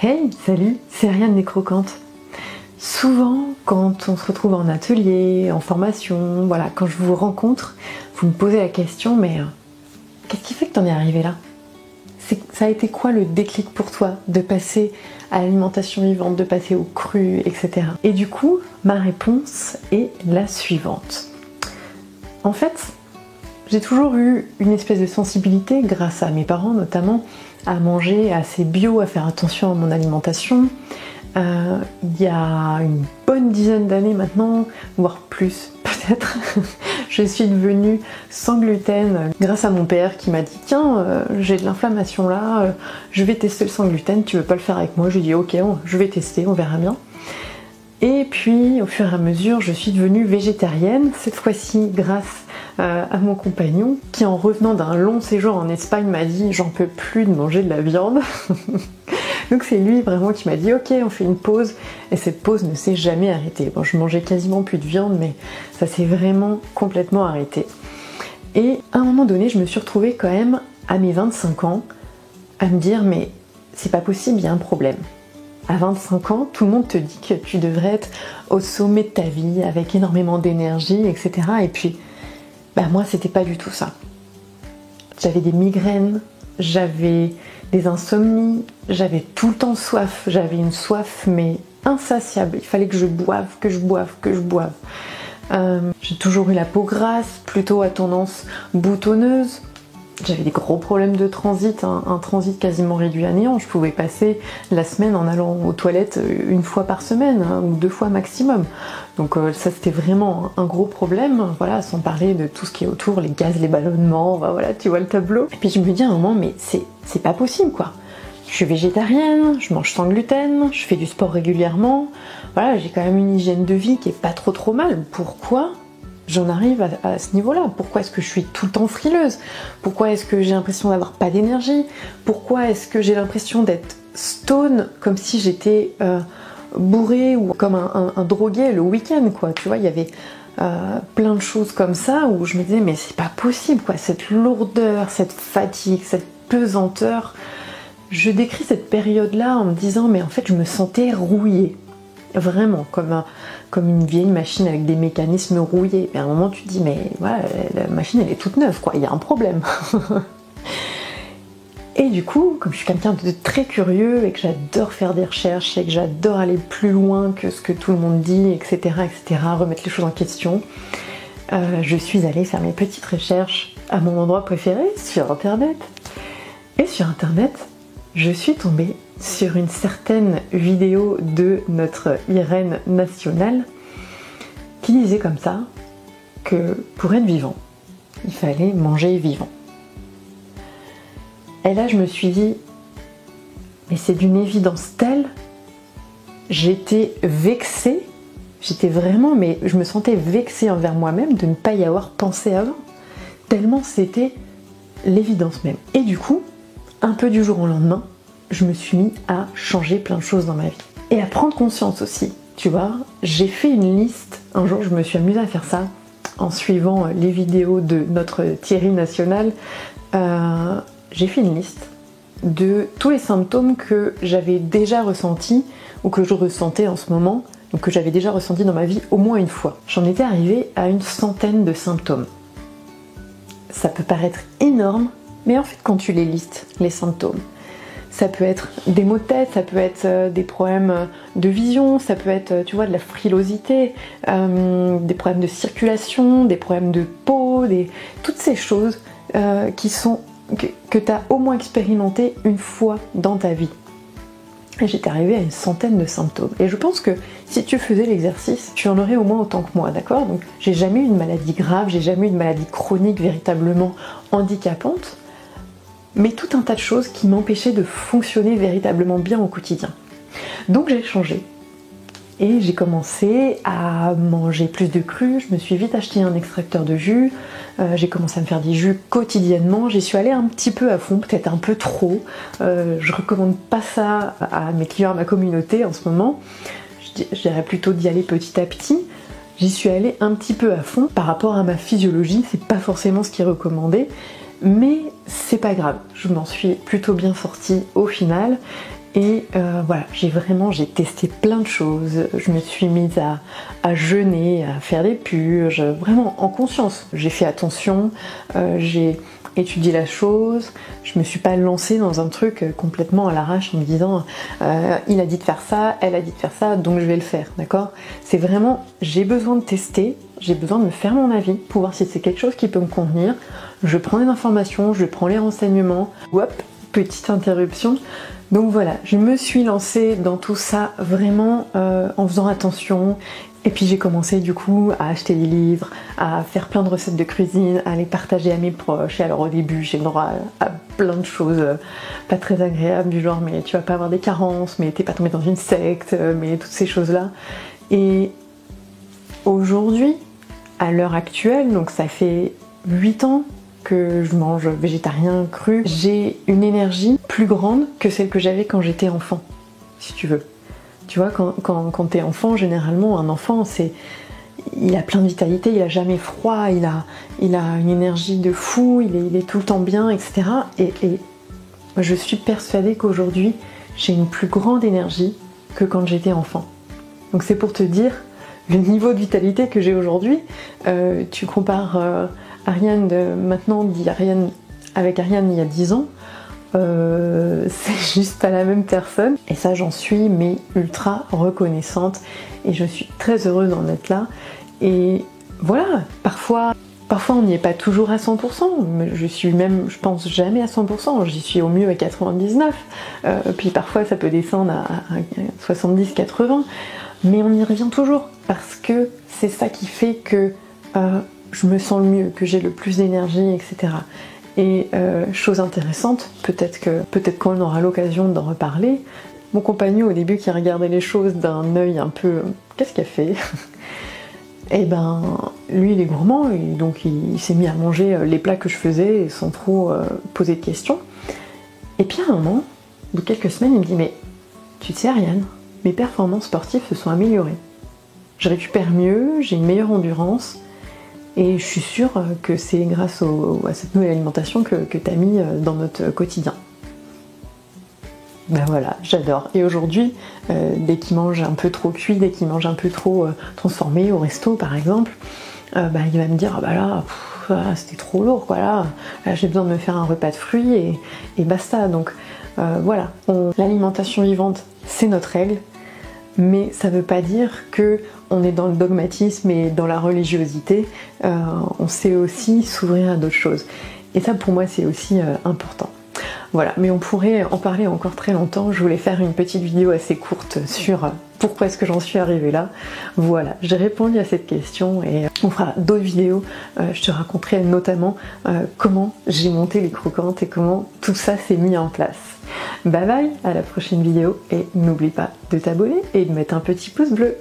Hey, salut, c'est Ariane des Croquantes. Souvent, quand on se retrouve en atelier, en formation, voilà, quand je vous rencontre, vous me posez la question, mais qu'est-ce qui fait que t'en es arrivé là? Ça a été quoi le déclic pour toi de passer à l'alimentation vivante, de passer au cru, etc. Et du coup, ma réponse est la suivante. En fait, j'ai toujours eu une espèce de sensibilité, grâce à mes parents notamment, à manger assez bio, à faire attention à mon alimentation. Il y a une bonne dizaine d'années maintenant, voire plus peut-être, je suis devenue sans gluten grâce à mon père qui m'a dit « Tiens, j'ai de l'inflammation là, je vais tester le sans gluten, tu veux pas le faire avec moi ?» Je lui ai dit « Ok, je vais tester, on verra bien. » Et puis au fur et à mesure, je suis devenue végétarienne, cette fois-ci grâce à mon compagnon qui, en revenant d'un long séjour en Espagne, m'a dit « J'en peux plus de manger de la viande ». Donc c'est lui vraiment qui m'a dit « Ok, on fait une pause ». Et cette pause ne s'est jamais arrêtée. Bon, je mangeais quasiment plus de viande, mais ça s'est vraiment complètement arrêté. Et à un moment donné, je me suis retrouvée quand même, à mes 25 ans, à me dire « Mais c'est pas possible, il y a un problème ». À 25 ans, tout le monde te dit que tu devrais être au sommet de ta vie, avec énormément d'énergie, etc. Et puis, moi, c'était pas du tout ça. J'avais des migraines, j'avais des insomnies, j'avais tout le temps soif. J'avais une soif, mais insatiable. Il fallait que je boive, que je boive, que je boive. J'ai toujours eu la peau grasse, plutôt à tendance boutonneuse. J'avais des gros problèmes de transit, un transit quasiment réduit à néant. Je pouvais passer la semaine en allant aux toilettes une fois par semaine, ou 2 fois maximum. Donc ça, c'était vraiment un gros problème, voilà, sans parler de tout ce qui est autour, les gaz, les ballonnements, voilà, tu vois le tableau. Et puis je me dis à un moment, mais c'est pas possible quoi. Je suis végétarienne, je mange sans gluten, je fais du sport régulièrement, voilà, j'ai quand même une hygiène de vie qui est pas trop mal. Pourquoi j'en arrive à ce niveau-là? Pourquoi est-ce que je suis tout le temps frileuse? Pourquoi est-ce que j'ai l'impression d'avoir pas d'énergie? Pourquoi est-ce que j'ai l'impression d'être stone, comme si j'étais bourrée ou comme un drogué le week-end, quoi? Tu vois, il y avait plein de choses comme ça où je me disais mais c'est pas possible, quoi, cette lourdeur, cette fatigue, cette pesanteur. Je décris cette période-là en me disant mais en fait je me sentais rouillée. Vraiment, comme une vieille machine avec des mécanismes rouillés. Et à un moment, tu te dis, mais voilà, la machine, elle est toute neuve, quoi, il y a un problème. Et du coup, comme je suis quelqu'un de très curieux et que j'adore faire des recherches et que j'adore aller plus loin que ce que tout le monde dit, etc., remettre les choses en question, je suis allée faire mes petites recherches à mon endroit préféré, sur Internet. Et sur Internet, je suis tombée sur une certaine vidéo de notre Irène nationale qui disait comme ça que pour être vivant, il fallait manger vivant. Et là je me suis dit, mais c'est d'une évidence telle, j'étais vexée, mais je me sentais vexée envers moi-même de ne pas y avoir pensé avant, tellement c'était l'évidence même. Et du coup, un peu du jour au lendemain, je me suis mis à changer plein de choses dans ma vie. Et à prendre conscience aussi, tu vois. J'ai fait une liste, un jour je me suis amusée à faire ça, en suivant les vidéos de notre Thierry National. J'ai fait une liste de tous les symptômes que j'avais déjà ressentis, ou que je ressentais en ce moment, donc que j'avais déjà ressenti dans ma vie au moins une fois. J'en étais arrivée à une centaine de symptômes. Ça peut paraître énorme, mais en fait quand tu les listes, les symptômes, ça peut être des maux de tête, ça peut être des problèmes de vision, ça peut être, tu vois, de la frilosité, des problèmes de circulation, des problèmes de peau, toutes ces choses que tu as au moins expérimenté une fois dans ta vie. Et j'étais arrivée à une centaine de symptômes. Et je pense que si tu faisais l'exercice, tu en aurais au moins autant que moi, d'accord? Donc j'ai jamais eu une maladie grave, j'ai jamais eu une maladie chronique véritablement handicapante, mais tout un tas de choses qui m'empêchaient de fonctionner véritablement bien au quotidien. Donc j'ai changé. Et j'ai commencé à manger plus de cru, je me suis vite acheté un extracteur de jus, j'ai commencé à me faire des jus quotidiennement, j'y suis allée un petit peu à fond, peut-être un peu trop. Je recommande pas ça à mes clients, à ma communauté en ce moment. Je dirais plutôt d'y aller petit à petit. J'y suis allée un petit peu à fond par rapport à ma physiologie, c'est pas forcément ce qui est recommandé, mais c'est pas grave, je m'en suis plutôt bien sortie au final. Et voilà, j'ai testé plein de choses. Je me suis mise à jeûner, à faire des purges, vraiment en conscience. J'ai fait attention, j'ai étudié la chose. Je me suis pas lancée dans un truc complètement à l'arrache en me disant il a dit de faire ça, elle a dit de faire ça, donc je vais le faire, d'accord? C'est vraiment, j'ai besoin de tester, j'ai besoin de me faire mon avis pour voir si c'est quelque chose qui peut me convenir. Je prends les informations, je prends les renseignements. Hop, petite interruption. Donc voilà, je me suis lancée dans tout ça vraiment en faisant attention. Et puis j'ai commencé du coup à acheter des livres, à faire plein de recettes de cuisine, à les partager à mes proches. Et alors au début j'ai le droit à plein de choses pas très agréables, du genre mais tu vas pas avoir des carences, mais t'es pas tombé dans une secte, mais toutes ces choses-là. Et aujourd'hui, à l'heure actuelle, donc ça fait 8 ans que je mange végétarien cru, j'ai une énergie plus grande que celle que j'avais quand j'étais enfant, si tu veux. Tu vois, quand t'es enfant, généralement, un enfant, il a plein de vitalité, il a jamais froid, il a une énergie de fou, il est tout le temps bien, etc. Et je suis persuadée qu'aujourd'hui, j'ai une plus grande énergie que quand j'étais enfant. Donc c'est pour te dire le niveau de vitalité que j'ai aujourd'hui. Tu compares Ariane de maintenant avec Ariane il y a 10 ans, c'est juste pas la même personne. Et ça, j'en suis mais ultra reconnaissante et je suis très heureuse d'en être là. Et voilà, parfois on n'y est pas toujours à 100%, mais je pense jamais à 100%, j'y suis au mieux à 99%, puis parfois ça peut descendre à 70-80%, mais on y revient toujours, parce que c'est ça qui fait que je me sens le mieux, que j'ai le plus d'énergie, etc. Et chose intéressante, peut-être qu'on aura l'occasion d'en reparler, mon compagnon au début qui regardait les choses d'un œil un peu « qu'est-ce qu'elle fait ?» Et ben lui il est gourmand et donc il s'est mis à manger les plats que je faisais sans trop poser de questions. Et puis à un moment, au bout de quelques semaines, il me dit « mais tu sais Ariane, mes performances sportives se sont améliorées. Je récupère mieux, j'ai une meilleure endurance et je suis sûre que c'est grâce à cette nouvelle alimentation que tu as mis dans notre quotidien. » Ben voilà, j'adore. Et aujourd'hui, dès qu'il mange un peu trop cuit, dès qu'il mange un peu trop transformé au resto par exemple, il va me dire ah bah là, c'était trop lourd quoi, là j'ai besoin de me faire un repas de fruits et basta. Donc voilà, l'alimentation vivante c'est notre règle, mais ça veut pas dire que on est dans le dogmatisme et dans la religiosité, on sait aussi s'ouvrir à d'autres choses. Et ça pour moi c'est aussi important. Voilà, mais on pourrait en parler encore très longtemps. Je voulais faire une petite vidéo assez courte sur pourquoi est-ce que j'en suis arrivée là. Voilà, j'ai répondu à cette question et on fera d'autres vidéos. Je te raconterai notamment comment j'ai monté les croquantes et comment tout ça s'est mis en place. Bye bye, à la prochaine vidéo et n'oublie pas de t'abonner et de mettre un petit pouce bleu.